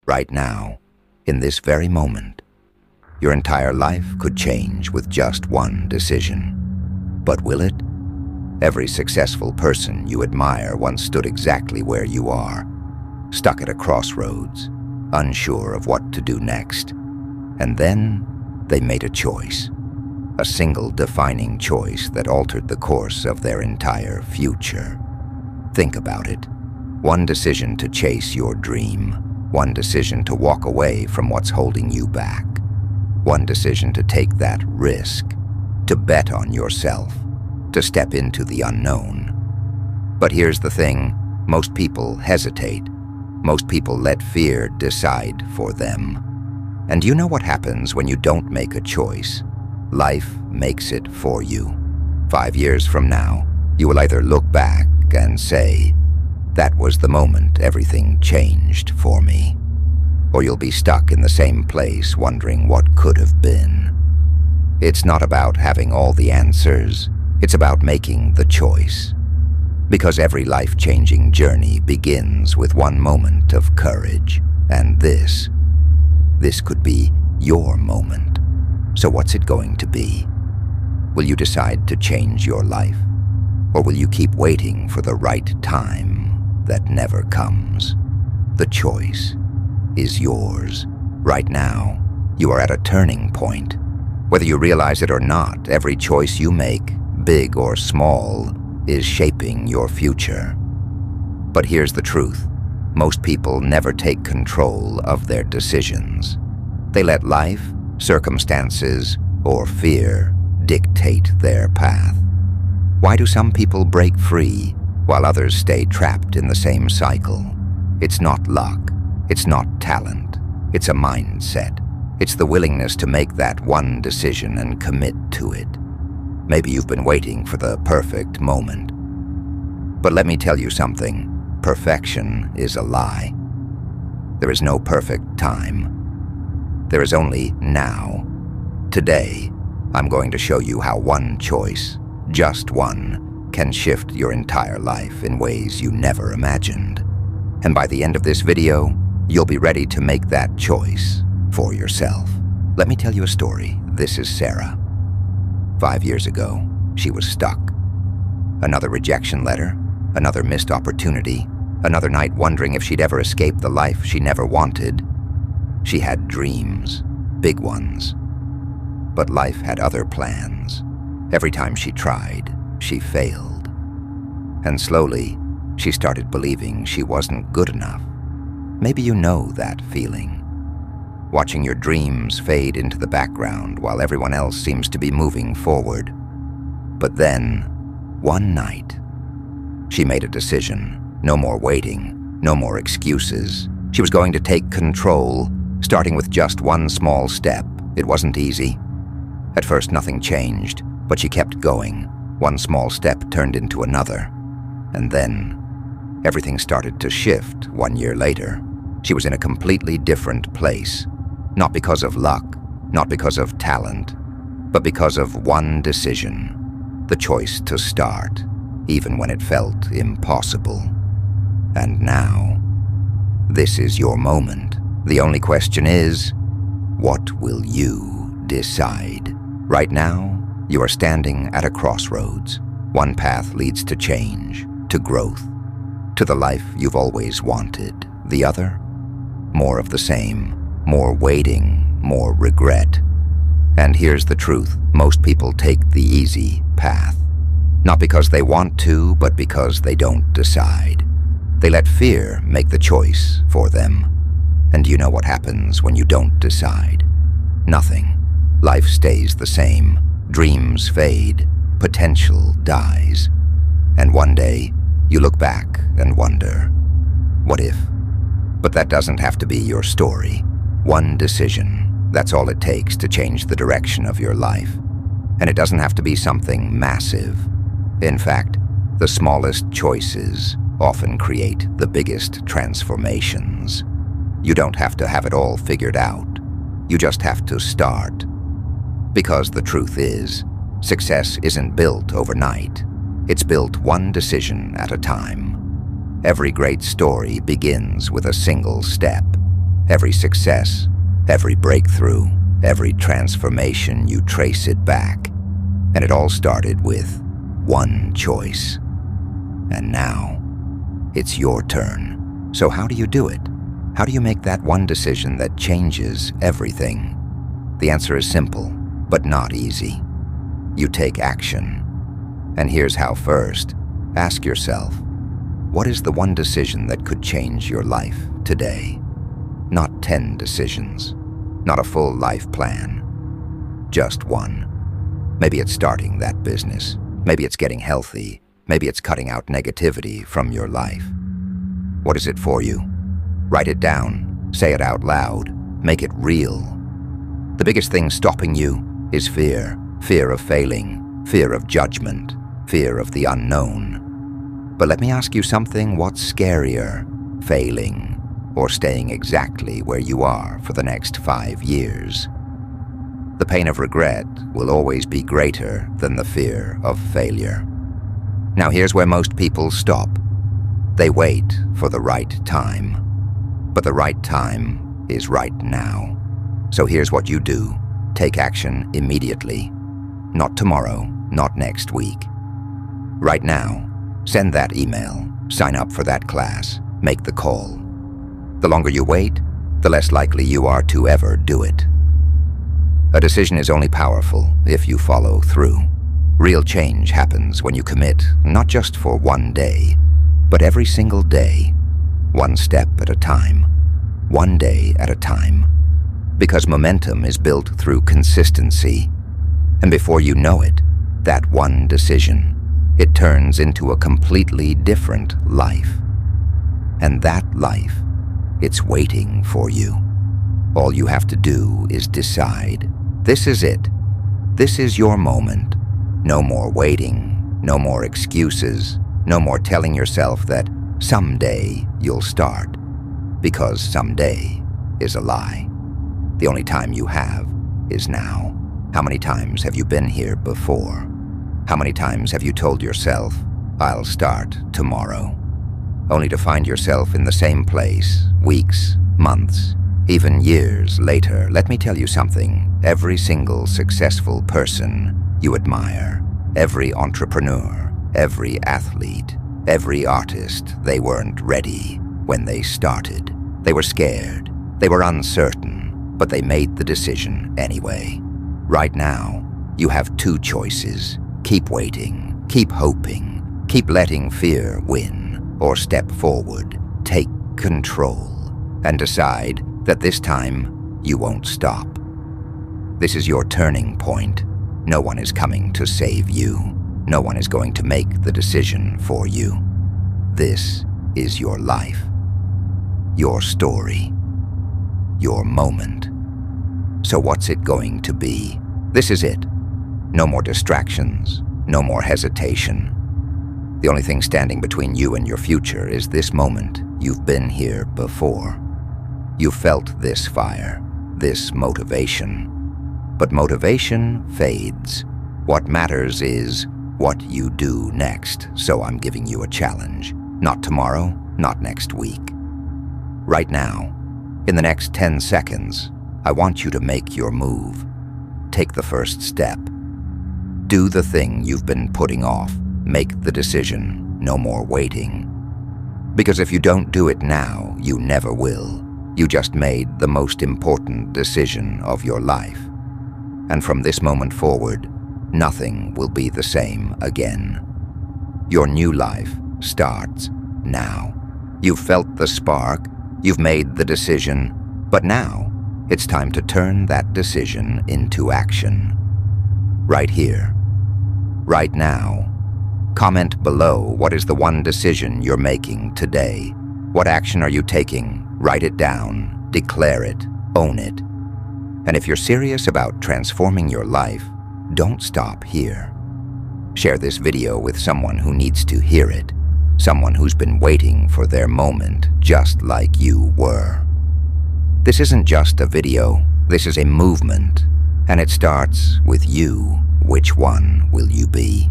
right now, in this very moment. Your entire life could change with just one decision. But will it? Every successful person you admire once stood exactly where you are, stuck at a crossroads, unsure of what to do next. And then they made a choice, a single defining choice that altered the course of their entire future. Think about it. One decision to chase your dream, one decision to walk away from what's holding you back, one decision to take that risk, to bet on yourself, to step into the unknown. But here's the thing, most people hesitate. Most people let fear decide for them. And do you know what happens when you don't make a choice? Life makes it for you. 5 years from now, you will either look back and say, "That was the moment everything changed for me," or you'll be stuck in the same place wondering what could have been. It's not about having all the answers, it's about making the choice. Because every life-changing journey begins with one moment of courage, and this could be your moment. So what's it going to be? Will you decide to change your life? Or will you keep waiting for the right time that never comes? The choice is yours. Right now, you are at a turning point. Whether you realize it or not, every choice you make, big or small, is shaping your future. But here's the truth. Most people never take control of their decisions. They let life, circumstances, or fear dictate their path. Why do some people break free while others stay trapped in the same cycle? It's not luck. It's not talent. It's a mindset. It's the willingness to make that one decision and commit to it. Maybe you've been waiting for the perfect moment. But let me tell you something. Perfection is a lie. There is no perfect time. There is only now. Today, I'm going to show you how one choice, just one, can shift your entire life in ways you never imagined. And by the end of this video, you'll be ready to make that choice for yourself. Let me tell you a story. This is Sarah. 5 years ago, she was stuck. Another rejection letter, another missed opportunity, another night wondering if she'd ever escape the life she never wanted. She had dreams, big ones. But life had other plans. Every time she tried, she failed. And slowly, she started believing she wasn't good enough. Maybe you know that feeling. Watching your dreams fade into the background while everyone else seems to be moving forward. But then, one night, she made a decision. No more waiting, no more excuses. She was going to take control, starting with just one small step. It wasn't easy. At first, nothing changed, but she kept going. One small step turned into another. And then, everything started to shift 1 year later. She was in a completely different place. Not because of luck, not because of talent, but because of one decision. The choice to start, even when it felt impossible. And now, this is your moment. The only question is, what will you decide? Right now, you are standing at a crossroads. One path leads to change, to growth, to the life you've always wanted. The other, more of the same, more waiting, more regret. And here's the truth, most people take the easy path. Not because they want to, but because they don't decide. They let fear make the choice for them. And you know what happens when you don't decide? Nothing. Life stays the same. Dreams fade. Potential dies. And one day, you look back and wonder, what if? But that doesn't have to be your story. One decision, that's all it takes to change the direction of your life. And it doesn't have to be something massive. In fact, the smallest choices often create the biggest transformations. You don't have to have it all figured out. You just have to start. Because the truth is, success isn't built overnight. It's built one decision at a time. Every great story begins with a single step. Every success, every breakthrough, every transformation, you trace it back. And it all started with one choice. And now, it's your turn. So how do you do it? How do you make that one decision that changes everything? The answer is simple, but not easy. You take action. And here's how. First, ask yourself, what is the one decision that could change your life today? Not 10 decisions, not a full life plan, just one. Maybe it's starting that business. Maybe it's getting healthy. Maybe it's cutting out negativity from your life. What is it for you? Write it down, say it out loud, make it real. The biggest thing stopping you is fear. Fear of failing, fear of judgment, fear of the unknown. But let me ask you something, what's scarier, failing or staying exactly where you are for the next 5 years? The pain of regret will always be greater than the fear of failure. Now here's where most people stop. They wait for the right time. But the right time is right now. So here's what you do. Take action immediately. Not tomorrow, not next week. Right now, send that email, sign up for that class, make the call. The longer you wait, the less likely you are to ever do it. A decision is only powerful if you follow through. Real change happens when you commit, not just for one day, but every single day, one step at a time, one day at a time. Because momentum is built through consistency. And before you know it, that one decision, it turns into a completely different life. And that life, it's waiting for you. All you have to do is decide. This is it. This is your moment. No more waiting, no more excuses, no more telling yourself that someday you'll start. Because someday is a lie. The only time you have is now. How many times have you been here before? How many times have you told yourself, I'll start tomorrow? Only to find yourself in the same place, weeks, months, even years later. Let me tell you something. Every single successful person you admire, every entrepreneur, every athlete, every artist, they weren't ready when they started. They were scared, they were uncertain, but they made the decision anyway. Right now, you have 2 choices. Keep waiting, keep hoping, keep letting fear win, or step forward, take control, and decide that this time you won't stop. This is your turning point. No one is coming to save you. No one is going to make the decision for you. This is your life, your story, your moment. So what's it going to be? This is it. No more distractions, no more hesitation. The only thing standing between you and your future is this moment. You've been here before. You felt this fire, this motivation. But motivation fades. What matters is what you do next. So I'm giving you a challenge. Not tomorrow, not next week. Right now, in the next 10 seconds, I want you to make your move. Take the first step. Do the thing you've been putting off. Make the decision. No more waiting. Because if you don't do it now, you never will. You just made the most important decision of your life. And from this moment forward, nothing will be the same again. Your new life starts now. You've felt the spark, you've made the decision, but now it's time to turn that decision into action. Right here, right now. Comment below, what is the one decision you're making today? What action are you taking? Write it down, declare it, own it. And if you're serious about transforming your life, don't stop here. Share this video with someone who needs to hear it, someone who's been waiting for their moment just like you were. This isn't just a video, this is a movement, and it starts with you. Which one will you be?